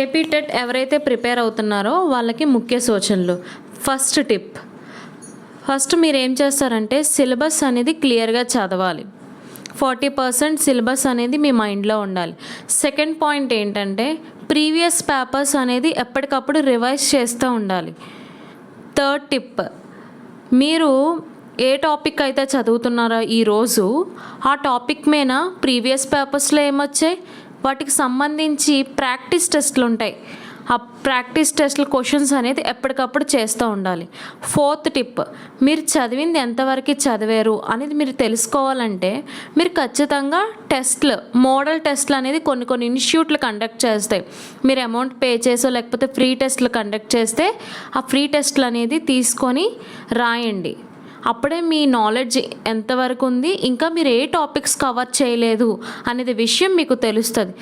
AP TET ఎవరైతే prepare అవుతున్నారో వాళ్ళకి ముఖ్య సూచనలు. ఫస్ట్ టిప్, ఫస్ట్ మీరు ఏం చేస్తారంటే సిలబస్ అనేది క్లియర్గా చదవాలి. 40% సిలబస్ అనేది మీ మైండ్లో ఉండాలి. సెకండ్ పాయింట్ ఏంటంటే ప్రీవియస్ పేపర్స్ అనేది ఎప్పటికప్పుడు రివైజ్ చేస్తూ ఉండాలి. థర్డ్ టిప్, మీరు ఏ టాపిక్ అయితే చదువుతున్నారో ఈరోజు ఆ టాపిక్ మీద ప్రీవియస్ పేపర్స్లో ఏమొచ్చాయి, వాటికి సంబంధించి ప్రాక్టీస్ టెస్ట్లు ఉంటాయి. ఆ ప్రాక్టీస్ టెస్ట్ల క్వశ్చన్స్ అనేది ఎప్పటికప్పుడు చేస్తూ ఉండాలి. ఫోర్త్ టిప్, మీరు చదివింది ఎంతవరకు చదివారు అనేది మీరు తెలుసుకోవాలంటే మీరు ఖచ్చితంగా టెస్ట్లు, మోడల్ టెస్ట్లు అనేది కొన్ని ఇన్స్టిట్యూట్లు కండక్ట్ చేస్తాయి. మీరు అమౌంట్ పే చేసో లేకపోతే ఫ్రీ టెస్ట్లు కండక్ట్ చేస్తే ఆ ఫ్రీ టెస్ట్లు అనేది తీసుకొని రాయండి. అప్పుడే మీ నాలెడ్జ్ ఎంతవరకు ఉంది, ఇంకా మీరు ఏ టాపిక్స్ కవర్ చేయలేదు అనేది విషయం మీకు తెలుస్తుంది.